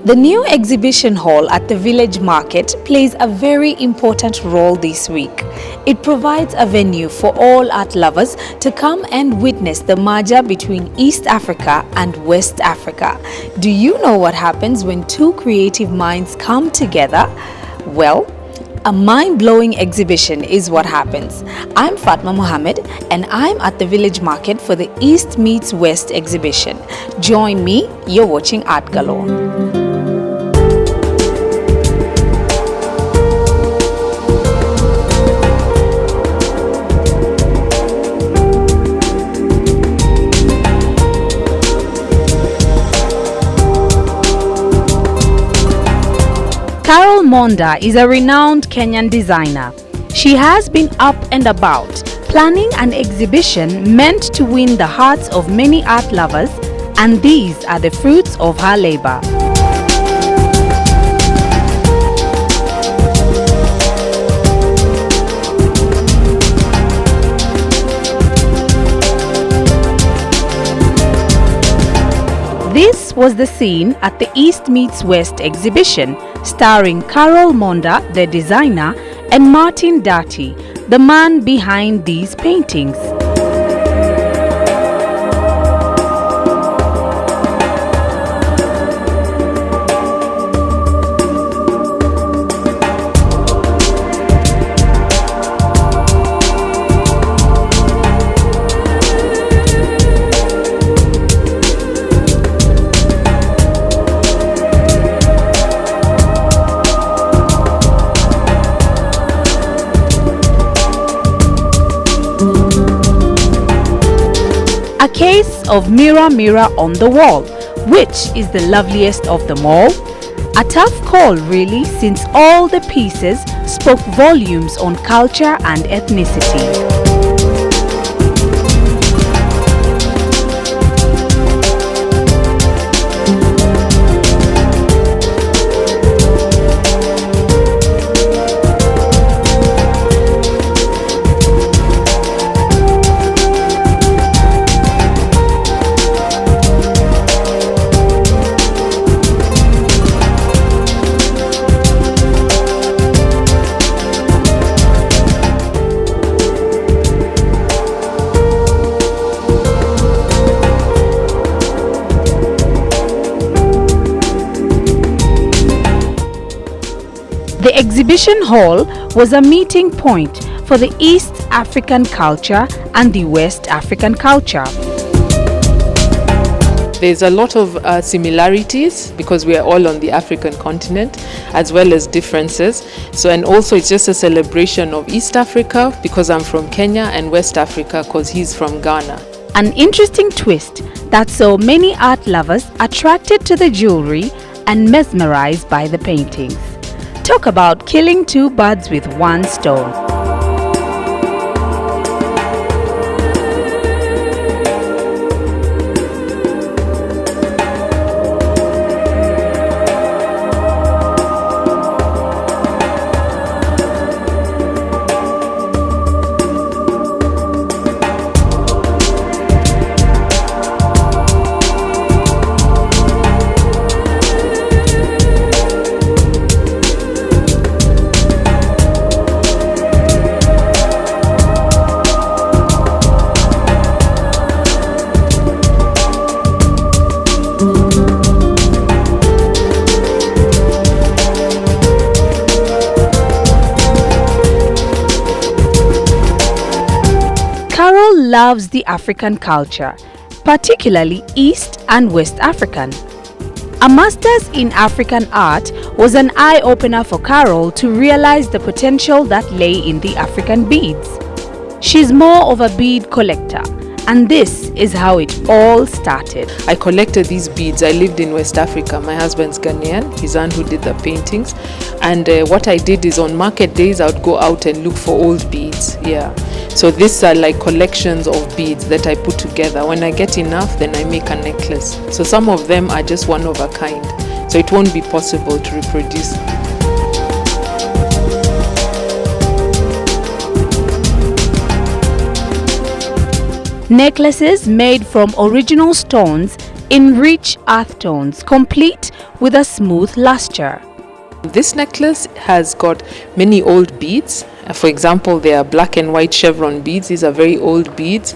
The new exhibition hall at the village market plays a very important role this week. It provides a venue for all art lovers to come and witness the merger between East Africa and West Africa. Do you know what happens when two creative minds come together? Well, a mind-blowing exhibition is what happens. I'm Fatma Mohammed and I'm at the village market for the East Meets West exhibition. Join me, you're watching Art Galore. Carol Monda is a renowned Kenyan designer. She has been up and about, planning an exhibition meant to win the hearts of many art lovers, and these are the fruits of her labor. This was the scene at the East Meets West exhibition, starring Carol Monda, the designer, and Martin Dati, the man behind these paintings. A case of Mirror Mirror on the Wall, which is the loveliest of them all? A tough call really, since all the pieces spoke volumes on culture and ethnicity. The exhibition hall was a meeting point for the East African culture and the West African culture. There's a lot of similarities because we are all on the African continent, as well as differences. And also it's just a celebration of East Africa because I'm from Kenya, and West Africa because he's from Ghana. An interesting twist that saw many art lovers attracted to the jewelry and mesmerized by the paintings. Talk about killing two birds with one stone. Carol loves the African culture, particularly East and West African. A master's in African art was an eye-opener for Carol to realize the potential that lay in the African beads. She's more of a bead collector, and this is how it all started. I collected these beads. I lived in West Africa. My husband's Ghanaian, his aunt who did the paintings. And what I did is on market days, I would go out and look for old beads. Yeah. So these are like collections of beads that I put together. When I get enough, then I make a necklace. So some of them are just one of a kind. So it won't be possible to reproduce. Necklaces made from original stones in rich earth tones, complete with a smooth luster. This necklace has got many old beads. For example, there are black and white chevron beads. These are very old beads.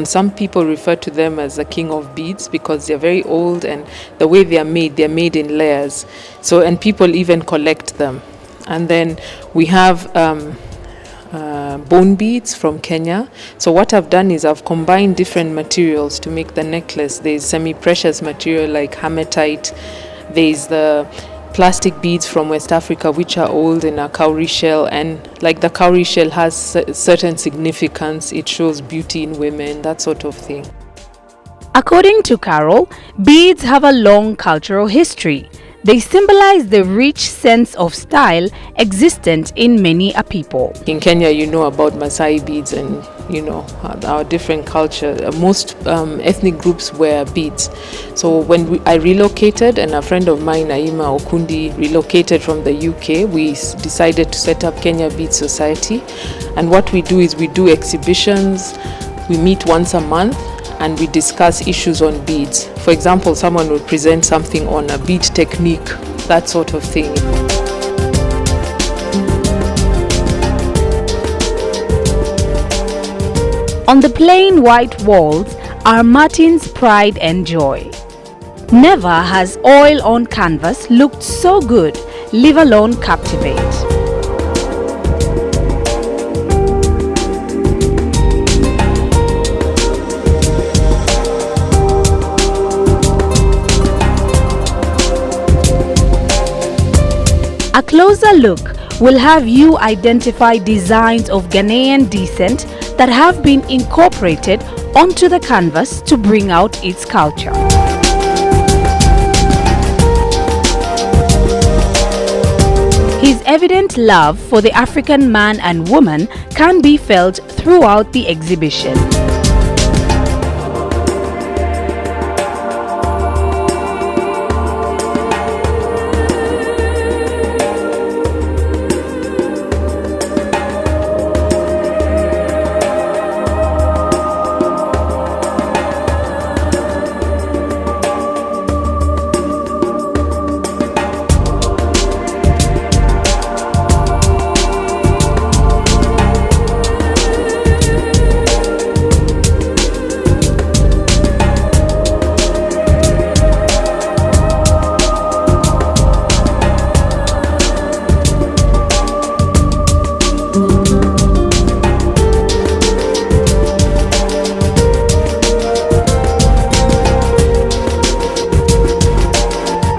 Some people refer to them as the king of beads because they're very old, and the way they're made in layers. So, and people even collect them. And then we have bone beads from Kenya. So what I've done is I've combined different materials to make the necklace. There's semi-precious material like hematite. There's the plastic beads from West Africa, which are old in a cowrie shell, and like the cowrie shell has certain significance. It shows beauty in women, that sort of thing. According to Carol, beads have a long cultural history. They symbolize the rich sense of style existent in many a people. In Kenya, you know about Maasai beads and, you know, our different culture. Most ethnic groups wear beads. So when I relocated, and a friend of mine, Aima Okundi, relocated from the UK, we decided to set up Kenya Bead Society. And what we do is we do exhibitions. We meet once a month, and we discuss issues on beads. For example, someone will present something on a bead technique, that sort of thing. On the plain white walls are Martin's pride and joy. Never has oil on canvas looked so good, leave alone captivate. A closer look will have you identify designs of Ghanaian descent that have been incorporated onto the canvas to bring out its culture. His evident love for the African man and woman can be felt throughout the exhibition.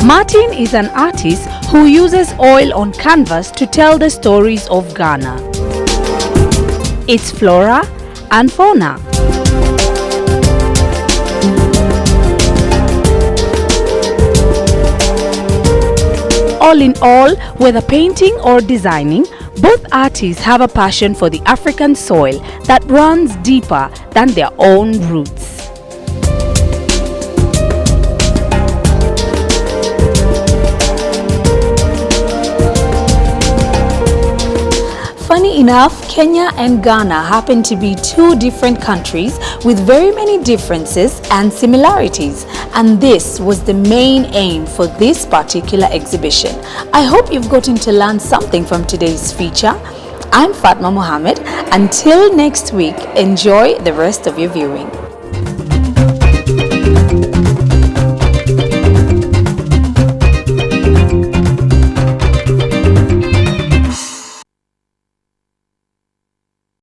Martin is an artist who uses oil on canvas to tell the stories of Ghana, its flora and fauna. All in all, whether painting or designing, both artists have a passion for the African soil that runs deeper than their own roots. Funny enough, Kenya and Ghana happen to be two different countries with very many differences and similarities, and this was the main aim for this particular exhibition. I hope you've gotten to learn something from today's feature. I'm Fatma Mohammed. Until next week, enjoy the rest of your viewing.